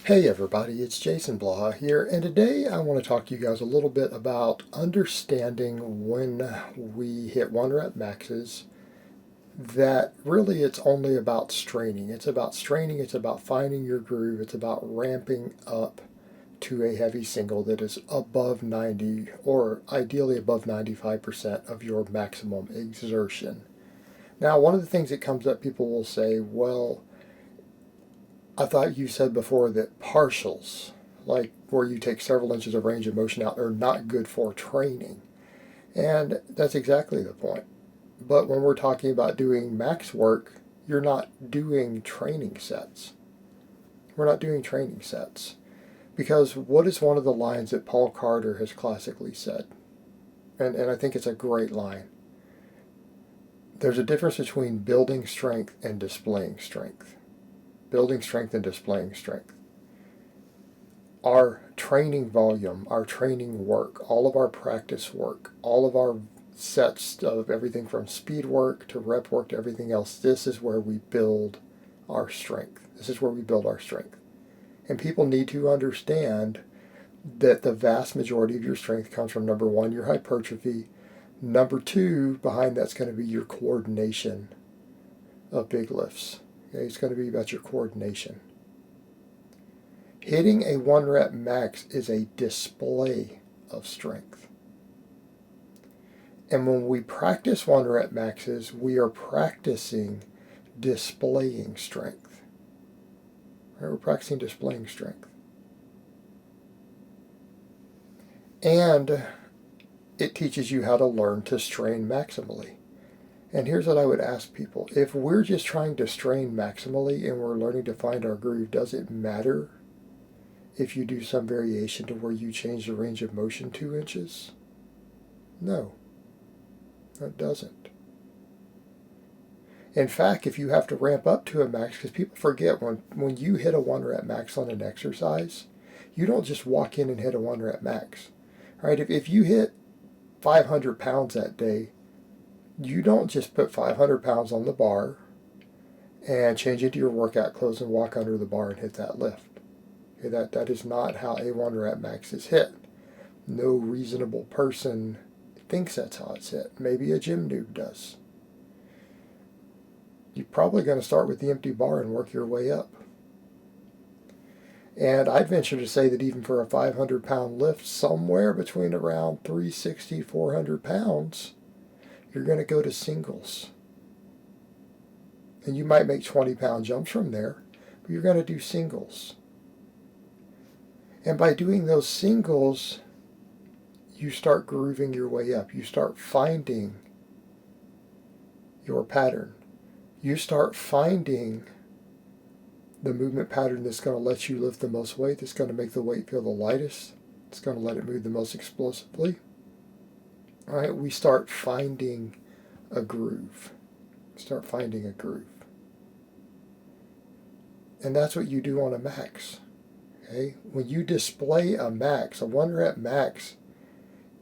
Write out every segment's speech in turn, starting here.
Hey everybody, it's Jason Blaha here, and today I want to talk to you guys a little bit about understanding when we hit one rep maxes, that really it's only about straining. It's about straining, it's about finding your groove, it's about ramping up to a heavy single that is above 90 or ideally above 95% of your maximum exertion. Now, one of the things that comes up, people will say, well, I thought you said before that partials, like where you take several inches of range of motion out, are not good for training. And that's exactly the point. But when we're talking about doing max work, you're not doing training sets. We're not doing training sets. Because what is one of the lines that Paul Carter has classically said? And I think it's a great line. There's a difference between building strength and displaying strength. Building strength and displaying strength. Our training volume, our training work, all of our practice work, all of our sets of everything from speed work to rep work to everything else, this is where we build our strength. This is where we build our strength. And people need to understand that the vast majority of your strength comes from, number one, your hypertrophy. Number two, behind that's going to be your coordination of big lifts. Okay, it's going to be about your coordination. Hitting a 1 rep max is a display of strength. And when we practice 1 rep maxes, we are practicing displaying strength. Right? We're practicing displaying strength. And it teaches you how to learn to strain maximally. And here's what I would ask people. If we're just trying to strain maximally and we're learning to find our groove, does it matter if you do some variation to where you change the range of motion 2 inches? No, it doesn't. In fact, if you have to ramp up to a max, because people forget when you hit a 1 rep max on an exercise, you don't just walk in and hit a 1 rep max. Right? If you hit 500 pounds that day, you don't just put 500 pounds on the bar and change into your workout clothes and walk under the bar and hit that lift. Okay, that is not how a 1 rep max is hit. No reasonable person thinks that's how it's hit. Maybe a gym noob does. You're probably going to start with the empty bar and work your way up. And I'd venture to say that even for a 500-pound lift, somewhere between around 360, 400 pounds, you're going to go to singles. And you might make 20-pound jumps from there, but you're going to do singles. And by doing those singles, you start grooving your way up. You start finding your pattern. You start finding the movement pattern that's going to let you lift the most weight, that's going to make the weight feel the lightest, it's going to let it move the most explosively. All right, we start finding a groove. Start finding a groove. And that's what you do on a max. Okay? When you display a max, a 1 rep max,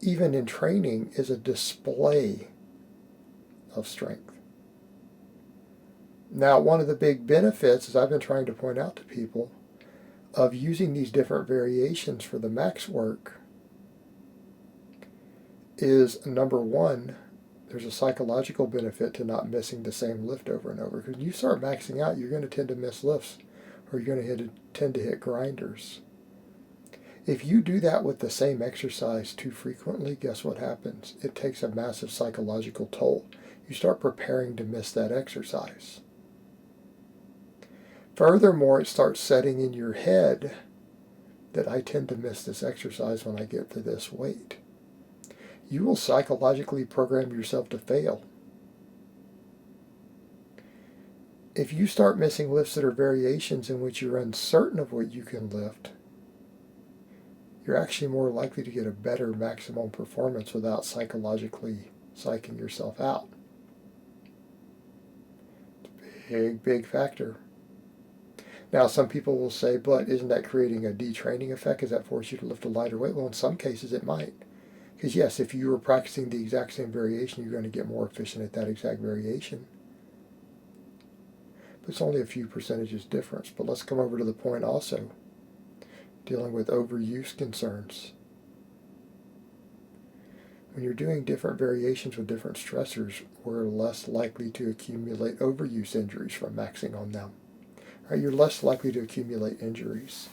even in training, is a display of strength. Now, one of the big benefits, as I've been trying to point out to people, of using these different variations for the max work is, number one, there's a psychological benefit to not missing the same lift over and over. Because when you start maxing out, you're going to tend to miss lifts, or you're going to tend to hit grinders. If you do that with the same exercise too frequently, guess what happens? It takes a massive psychological toll. You start preparing to miss that exercise. Furthermore, it starts setting in your head that I tend to miss this exercise when I get to this weight. You will psychologically program yourself to fail. If you start missing lifts that are variations in which you're uncertain of what you can lift, you're actually more likely to get a better maximum performance without psychologically psyching yourself out. Big, big factor. Now, some people will say, but isn't that creating a detraining effect? Does that force you to lift a lighter weight? Well, in some cases it might. Because yes, if you were practicing the exact same variation, you're going to get more efficient at that exact variation. But it's only a few percentages difference. But let's come over to the point also. dealing with overuse concerns. When you're doing different variations with different stressors, we're less likely to accumulate overuse injuries from maxing on them. Right? You're less likely to accumulate injuries.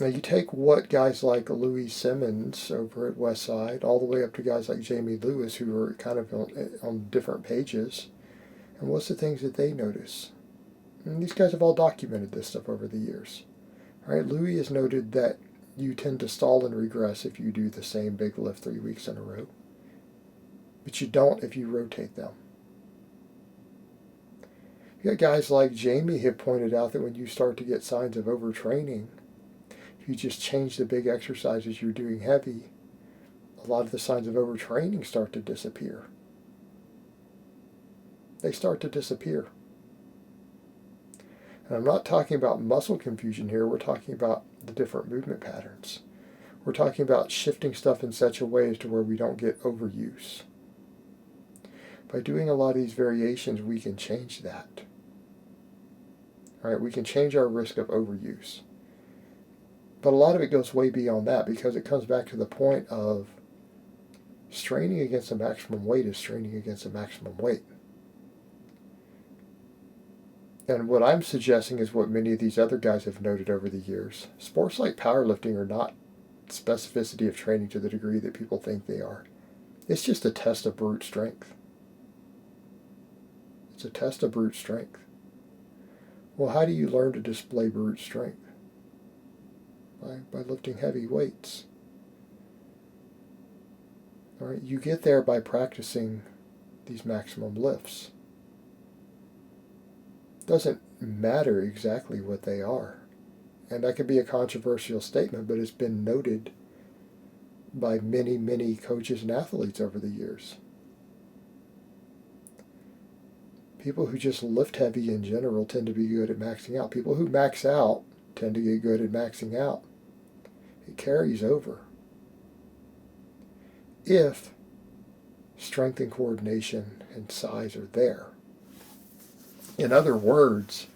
Now you take what guys like Louis Simmons over at Westside, all the way up to guys like Jamie Lewis, who are kind of on different pages, and what's the things that they notice? And these guys have all documented this stuff over the years. Right? Louis has noted that you tend to stall and regress if you do the same big lift 3 weeks in a row, but you don't if you rotate them. You got guys like Jamie have pointed out that when you start to get signs of overtraining, if you just change the big exercises you're doing heavy, a lot of the signs of overtraining start to disappear. They start to disappear. And I'm not talking about muscle confusion here. We're talking about the different movement patterns. We're talking about shifting stuff in such a way as to where we don't get overuse. By doing a lot of these variations, we can change that. All right, we can change our risk of overuse. But a lot of it goes way beyond that, because it comes back to the point of straining against the maximum weight is straining against the maximum weight. And what I'm suggesting is what many of these other guys have noted over the years. Sports like powerlifting are not specificity of training to the degree that people think they are. It's just a test of brute strength. It's a test of brute strength. Well, how do you learn to display brute strength? By lifting heavy weights. All right, you get there by practicing these maximum lifts. Doesn't matter exactly what they are. And that could be a controversial statement, but it's been noted by many, many coaches and athletes over the years. People who just lift heavy in general tend to be good at maxing out. People who max out tend to get good at maxing out. It carries over. If strength and coordination and size are there. In other words,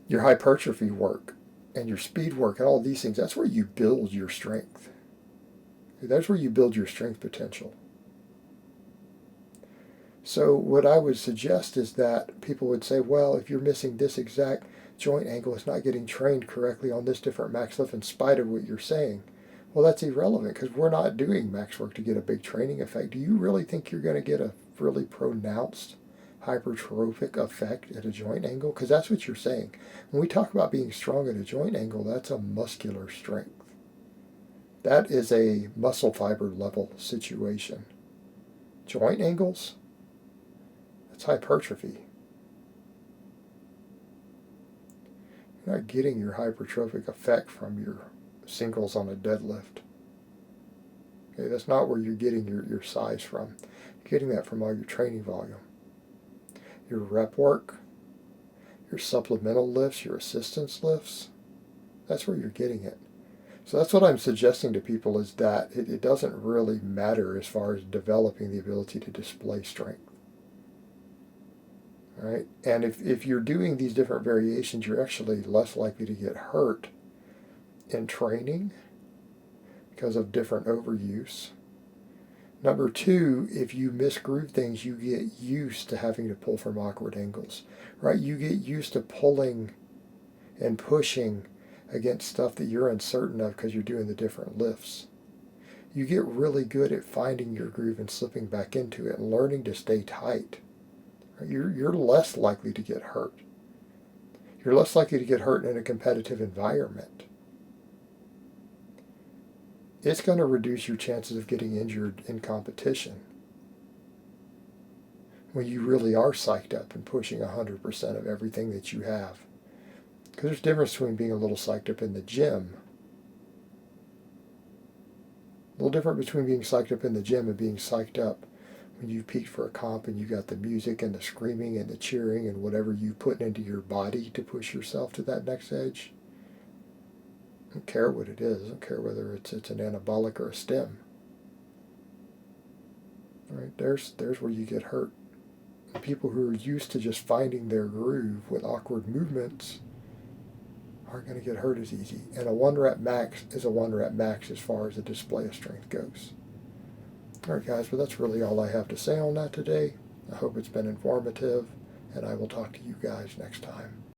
your hypertrophy work and your speed work and all these things, that's where you build your strength. That's where you build your strength potential. So what I would suggest is that people would say, well, if you're missing this exact joint angle, it's not getting trained correctly on this different max lift in spite of what you're saying. Well, that's irrelevant, because we're not doing max work to get a big training effect. Do you really think you're going to get a really pronounced hypertrophic effect at a joint angle? Because that's what you're saying. When we talk about being strong at a joint angle, that's a muscular strength. That is a muscle fiber level situation. Joint angles, that's hypertrophy. You're not getting your hypertrophic effect from your singles on a deadlift. Okay, that's not where you're getting your size from. You're getting that from all your training volume. Your rep work, your supplemental lifts, your assistance lifts, that's where you're getting it. So that's what I'm suggesting to people, is that it doesn't really matter as far as developing the ability to display strength. All right? And if you're doing these different variations, you're actually less likely to get hurt in training because of different overuse. Number two, if you misgroove things, you get used to having to pull from awkward angles, right? You get used to pulling and pushing against stuff that you're uncertain of because you're doing the different lifts. You get really good at finding your groove and slipping back into it and learning to stay tight. Right? You're less likely to get hurt. You're less likely to get hurt in a competitive environment. It's going to reduce your chances of getting injured in competition when you really are psyched up and pushing 100% of everything that you have. Because there's a difference between being a little psyched up in the gym. A little different between being psyched up in the gym and being psyched up when you peaked for a comp and you got the music and the screaming and the cheering and whatever you put into your body to push yourself to that next edge. I don't care what it is. I don't care whether it's an anabolic or a stem. All right, there's where you get hurt. People who are used to just finding their groove with awkward movements aren't going to get hurt as easy. And a 1 rep max is a 1 rep max as far as the display of strength goes. Alright guys, but that's really all I have to say on that today. I hope it's been informative, and I will talk to you guys next time.